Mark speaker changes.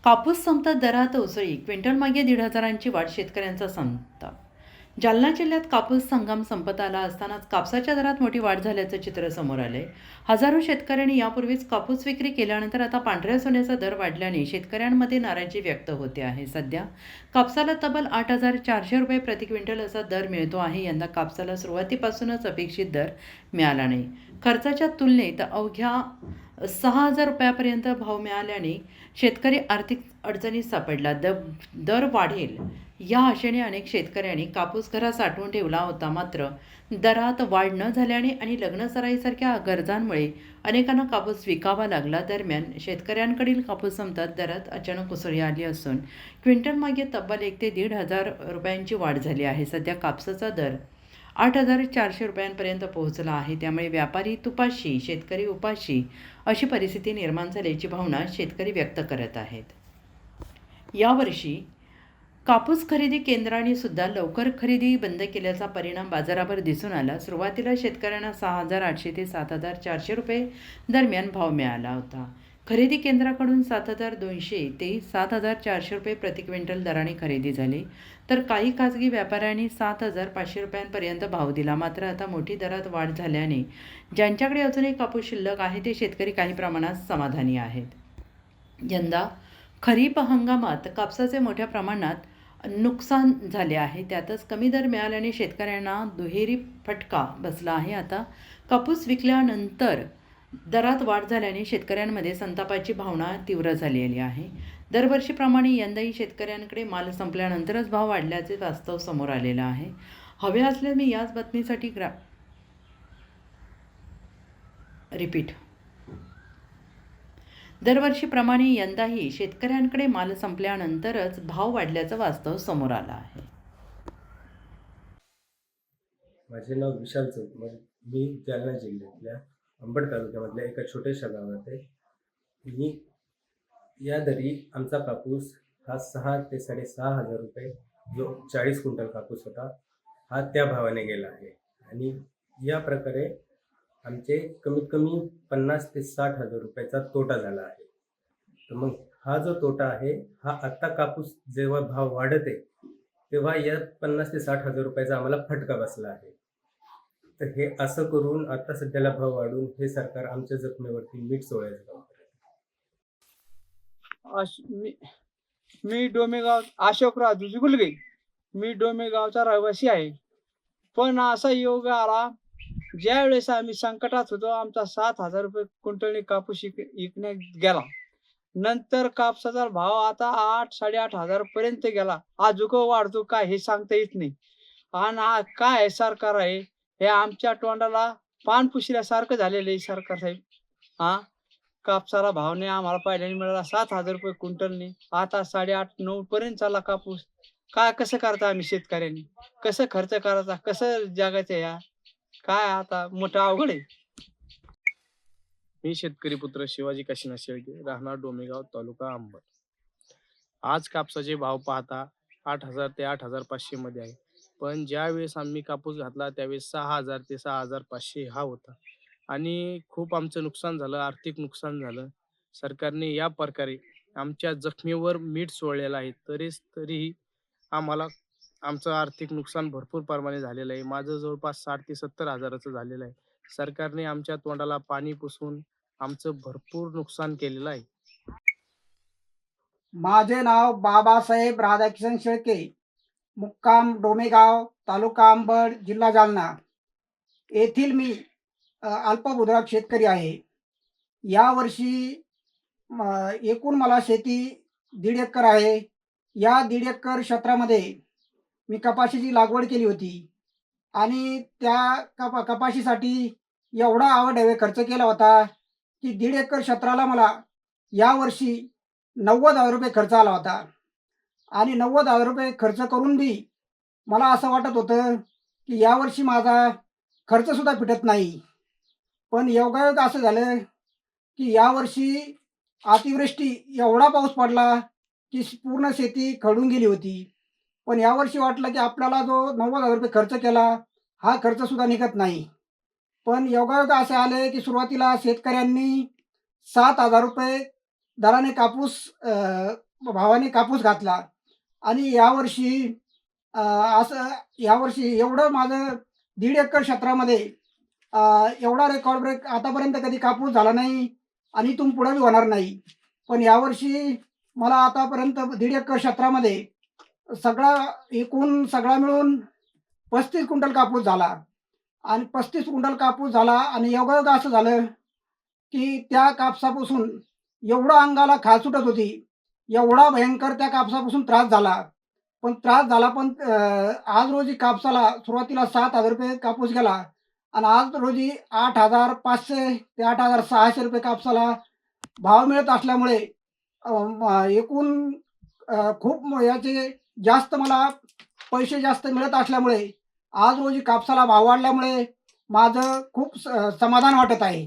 Speaker 1: कापूस संपतात दरात उसळी, क्विंटलमागे 1,500ची वाढ, शेतकऱ्यांचा संताप. जालना जिल्ह्यात कापूस हंगाम संपत आला असतानाच कापसाच्या दरात मोठी वाढ झाल्याचं चित्र समोर आलंय. हजारो शेतकऱ्यांनी यापूर्वीच कापूस विक्री केल्यानंतर आता पांढऱ्या सोन्याचा दर वाढल्याने शेतकऱ्यांमध्ये नाराजी व्यक्त होते आहे. सध्या कापसाला तब्बल 8,400 रुपये प्रति क्विंटल असा दर मिळतो आहे. यंदा कापसाला सुरुवातीपासूनच अपेक्षित दर मिळाला नाही. खर्चाच्या तुलनेत अवघ्या 6,000 रुपयापर्यंत भाव मिळाल्याने शेतकरी आर्थिक अडचणीत सापडला. दर वाढेल या आशेने अनेक शेतकऱ्यांनी कापूस घरात साठवून ठेवला होता. मात्र दरात वाढ न झाल्याने आणि लग्नसराईसारख्या गरजांमुळे अनेकांना कापूस विकावा लागला. दरम्यान शेतकऱ्यांकडील कापूस संपतात दरात अचानक उसळी आली असून क्विंटलमागे तब्बल 1 ते 1,500 रुपयांची वाढ झाली आहे. सध्या कापसाचा दर 8,400 रुपयांपर्यंत पोहोचला आहे. त्यामुळे व्यापारी तुपाशी, शेतकरी उपाशी अशी परिस्थिती निर्माण झाल्याची भावना शेतकरी व्यक्त करत आहेत. यावर्षी कापूस खरेदी केंद्रांनी सुद्धा लवकर खरेदी बंद केल्याचा परिणाम बाजारावर दिसून आला. सुरुवातीला शेतकऱ्यांना 6,800 ते 7,400 रुपये दरम्यान भाव मिळाला होता. खरेदी केंद्राकडून 7,200 ते 7,400 रुपये प्रति क्विंटल दराने खरेदी झाली, तर काही खाजगी व्यापाऱ्यांनी 7,500 रुपयांपर्यंत भाव दिला. मात्र आता मोठी दरात वाढ झाल्याने ज्यांच्याकडे अजूनही कापूस शिल्लक आहे ते शेतकरी काही प्रमाणात समाधानी आहेत. यंदा खरीप हंगामात कापसाचे मोठ्या प्रमाणात नुकसान झाले आहे. त्यातच कमी दर मिळाल्याने शेतकऱ्यांना दुहेरी फटका बसला आहे. आता कापूस विकल्यानंतर दरात वाढ झाल्याने शेतकऱ्यांमध्ये संतापाची भावना तीव्र झालेली आहे. दरवर्षीप्रमाणे यंदाही शेतकऱ्यांकडे माल संपल्यानंतरच भाव वाढल्याचे वास्तव समोर आलेलं आहे. हवे असल्यास मी याच बातमीसाठी दरवर्षीप्रमाणे यंदाही शेतकऱ्यांकडे माल संपल्यानंतरच भाव वाढल्याचं वास्तव समोर आलं आहे.
Speaker 2: माझे नाव विशाल चौकमल. मी जालना जिल्ह्यातल्या अंबड तालुक्यामधल्या एका छोट्याशा गावात आहे. मी या दरी आमचा कापूस हा 6,000 ते 6,500 रुपये, जो 40 क्विंटल कापूस होता, हा त्या भावाने गेला आहे. आणि या प्रकारे आमचे कमीत कमी 50,000 ते 60,000 रुपयाचा तोटा झाला आहे. तर मग हा जो तोटा आहे, हा आत्ता कापूस जेव्हा भाव वाढत आहे तेव्हा या 50,000 ते 60,000 रुपयाचा आम्हाला फटका बसला आहे. तर हे असं करून आता सध्याला भाव वाढून हे सरकार आमच्या जखमेवरती मीठ चोळायचं काम करत
Speaker 3: मी मी डोमेगाव अशोकराव जुगुलगे. मी डोमेगावचा रहिवासी आहे. पण असा योग आला, ज्यावेळेस आम्ही संकटात होतो, आमचा 7,000 रुपये क्विंटलने कापूस विकण्यात गेला. नंतर कापसाचा भाव आता 8,000-8,500 पर्यंत गेला. अजूक वाढतो काय हे सांगता येत नाही. आणि काय सरकार आहे, हे आमच्या तोंडाला पान पुसल्यासारखं झालेलं आहे सरकार साहेब. हा, कापसाला भाव नाही आम्हाला पहिल्याने मिळाला 7,000 रुपये क्विंटलने. आता 8,500-9,000 पर्यंत चालला कापूस. काय कसं करता आम्ही शेतकऱ्यांनी? कसं खर्च करायचा? कसं जगायचं या? काय आता मोठं अवघड आहे.
Speaker 4: मी शेतकरी पुत्र शिवाजी काशीनाथ शेळके, राहणार डोमेगाव, तालुका अंबड. आज कापसाचे भाव पाहता 8,000 ते 8,500 मध्ये आहे. पण ज्या वेळेस आम्ही कापूस घातला त्यावेळेस 6,000 ते 6,500 हा होता. आणि खूप आमचं नुकसान झालं, आर्थिक नुकसान झालं. सरकारने या प्रकारे आमच्या जखमीवर मीठ चोळलेलं आहे. तरीही आम्हाला आमचं आर्थिक नुकसान भरपूर प्रमाणे झालेलं आहे. माझं जवळपास 60,000 ते 70,000चं झालेलं आहे. सरकारने आमच्या तोंडाला पाणी पुसून आमचं भरपूर नुकसान केलेलं आहे.
Speaker 5: माझे नाव बाबासाहेब राधाकिशन शेळके, मुक्काम डोमेगाव, तालुका अंबड, जिल्हा जालना येथील मी अल्पभूधारक शेतकरी आहे. यावर्षी एकूण मला शेती 1.5 एकर आहे. या 1.5 एकर क्षेत्रामध्ये मी कपाशीची लागवड केली होती आणि त्या कपाशीसाठी एवढा आवाढव्य खर्च केला होता की 1.5 एकर क्षेत्राला मला यावर्षी 90,000 रुपये खर्च आला होता. आणि 90,000 रुपये खर्च करून बी मला असं वाटत होतं की यावर्षी माझा खर्चसुद्धा फिटत नाही. पण योगायोग असं झालं की यावर्षी अतिवृष्टी एवढा पाऊस पडला की पूर्ण शेती खरडून गेली होती. पण यावर्षी वाटलं की आपल्याला जो 90,000 रुपये खर्च केला, हा खर्चसुद्धा निघत नाही. पण योगायोग असे आले की सुरुवातीला शेतकऱ्यांनी 7,000 रुपये दराने कापूस भावाने कापूस घातला आणि यावर्षी असं यावर्षी एवढं माझं 1.5 एकर क्षेत्रामध्ये एवढा रेकॉर्ड ब्रेक आतापर्यंत कधी कापूस झाला नाही आणि इथून पुढे होणार नाही. पण यावर्षी मला आतापर्यंत 1.5 एकर क्षेत्रामध्ये एकूण सगळा मिळून 35 क्विंटल कापूस झाला आणि 35 क्विंटल कापूस झाला आणि योगायोगा असं झालं की त्या कापसापासून एवढं अंगाला खाज सुटत होती, एवढा भयंकर त्या कापसापासून त्रास झाला. पण आज रोजी कापसाला सुरुवातीला ₹7,000 कापूस गेला आणि आज रोजी 8,500 ते 8,600 कापसाला भाव मिळत असल्यामुळे एकूण खूप याचे जास्त मला पैसे जास्त मिळत असल्यामुळे आज रोजी कापसाला भाव वाढल्यामुळे माझं खूप समाधान वाटत आहे.